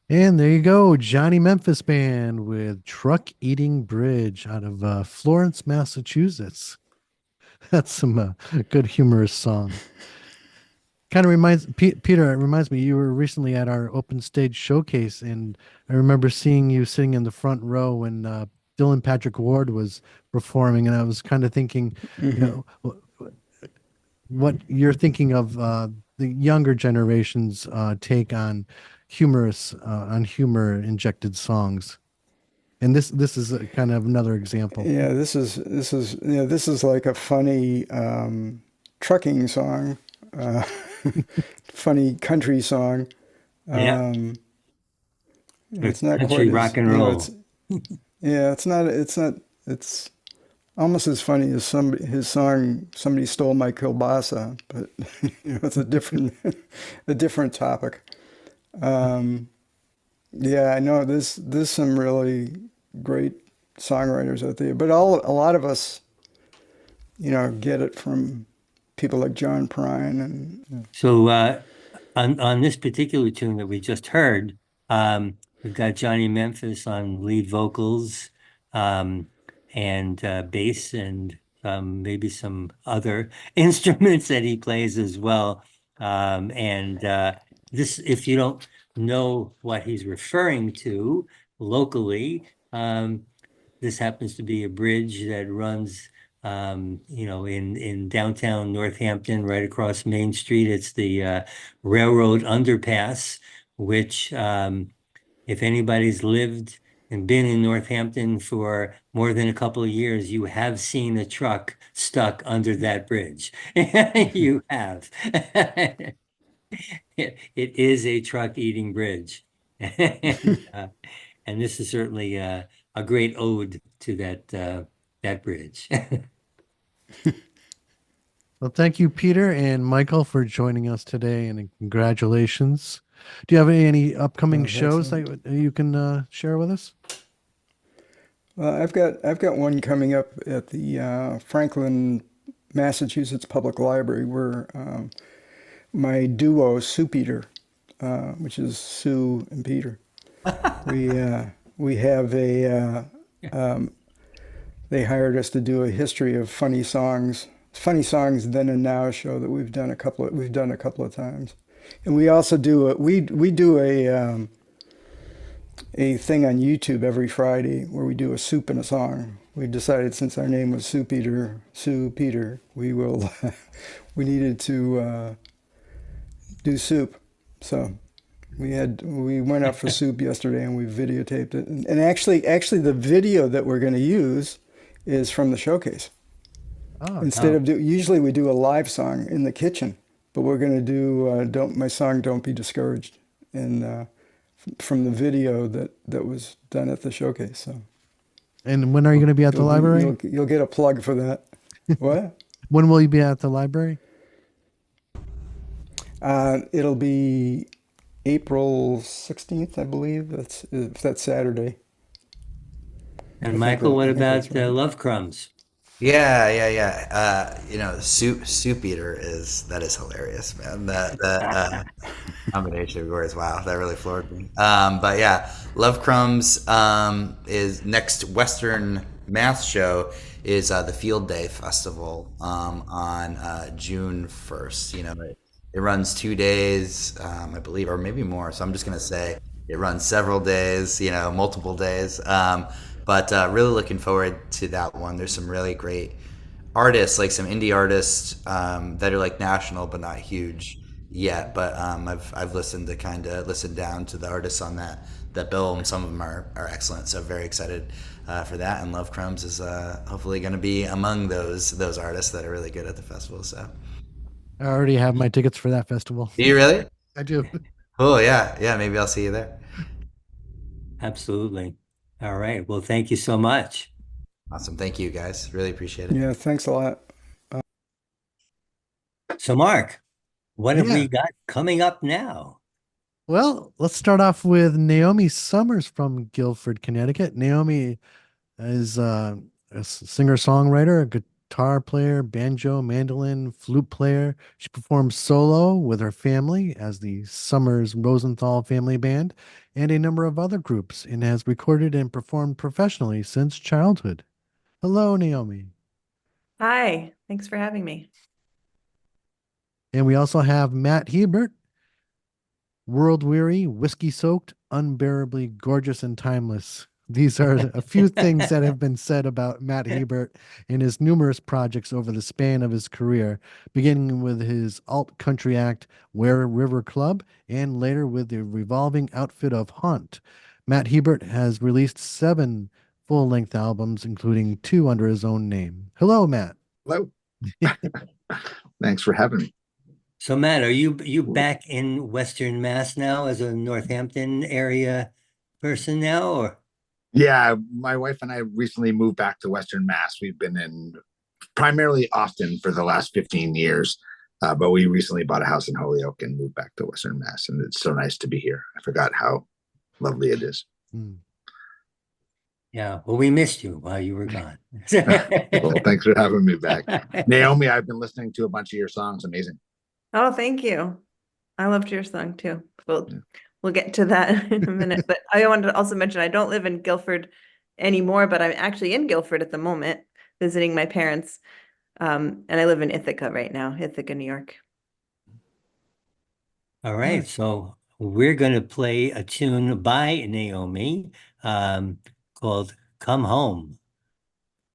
And there you go, Johnny Memphis Band with Truck Eating Bridge out of Florence, Massachusetts. That's some good humorous song. Kind of Peter, it reminds me, you were recently at our open stage showcase, and I remember seeing you sitting in the front row when Dylan Patrick Ward was performing, and I was kind of thinking, you Hmm. know, what you're thinking of the younger generation's take on humor injected songs. And this is a, kind of another example. Yeah, this is like a funny trucking song, uh, funny country song. Yeah, Um, it's it's not quite country as rock and it's roll. yeah, it's almost as funny as somebody his song "Somebody Stole My Kielbasa," but it's a different a different topic. Um, yeah, I know there's some really great songwriters out there, but a lot of us, get it from people like John Prine and So on this particular tune that we just heard, we've got Johnny Memphis on lead vocals, um, and bass and maybe some other instruments that he plays as well. And this, if you don't know what he's referring to locally, this happens to be a bridge that runs in downtown Northampton, right across Main Street. It's the railroad underpass, which, if anybody's lived and been in Northampton for more than a couple of years, you have seen a truck stuck under that bridge. You have. It is a truck eating bridge. And this is certainly a great ode to that bridge. Well, thank you, Peter and Michael, for joining us today, and congratulations. Do you have any upcoming thanks. shows that you can share with us? I've got one coming up at the Franklin, Massachusetts Public Library where my duo Sue Peter, which is Sue and Peter, we have they hired us to do a history of funny songs then and now show that we've done a couple of times, and we also do we do a thing on YouTube every Friday where we do a soup and a song. We decided since our name was Sue Peter, we needed to do soup. So we went out for soup yesterday and we videotaped it. And actually the video that we're going to use is from the showcase. Oh, Instead Oh, of usually we do a live song in the kitchen, but we're going to do don't my song "Don't Be Discouraged" and from the video that was done at the showcase. So and when are you going to be at the library? you'll get a plug for that. What? When will you be at the library? It'll be April 16th, I believe. That's Saturday. and Michael, what I think that's about right. Love Crumbs? Yeah. Soup eater is hilarious, man. The combination of words, wow, that really floored me. But yeah, Love Crumbs is next Western Math show is the Field Day Festival on June 1st. It runs 2 days, I believe, or maybe more. So I'm just gonna say it runs several days, multiple days. But really looking forward to that one. There's some really great artists, like some indie artists that are like national but not huge yet. But I've listened to kind of listen down to the artists on that bill, and some of them are excellent. So very excited for that. And Love Crumbs is hopefully going to be among those artists that are really good at the festival. So I already have my tickets for that festival. do you really? I do. Oh yeah. Maybe I'll see you there. Absolutely. All right. Well, thank you so much. Awesome. Thank you guys. Really appreciate it. Yeah, thanks a lot. So, Mark, what have Yeah. we got coming up now? Well, let's start off with Naomi Sommers from Guilford, Connecticut. Naomi is a singer-songwriter, guitar player, banjo, mandolin, flute player. She performs solo with her family as the Sommers Rosenthal Family Band and a number of other groups, and has recorded and performed professionally since childhood. Hello, Naomi. Hi, thanks for having me. And we also have Matt Hebert, world weary, whiskey soaked, unbearably gorgeous and timeless. These are a few things that have been said about Matt Hebert and his numerous projects over the span of his career, beginning with his alt country act Ware River Club and later with the revolving outfit of Haunt. Matt Hebert has released 7 full length albums, including 2 under his own name. Hello, Matt. Hello. Thanks for having me. So Matt, are you back in Western Mass now as a Northampton area person now, or? Yeah, my wife and I recently moved back to Western Mass. We've been in primarily Austin for the last 15 years, but we recently bought a house in Holyoke and moved back to Western Mass, and it's so nice to be here. I forgot how lovely it is. Yeah, well, we missed you while you were gone. Well, thanks for having me back. Naomi, I've been listening to a bunch of your songs. Amazing. Oh, thank you. I loved your song too. We'll get to that in a minute. But I wanted to also mention I don't live in Guilford anymore, but I'm actually in Guilford at the moment, visiting my parents. And I live in Ithaca right now, Ithaca, New York. All right, so we're going to play a tune by Naomi called Come Home.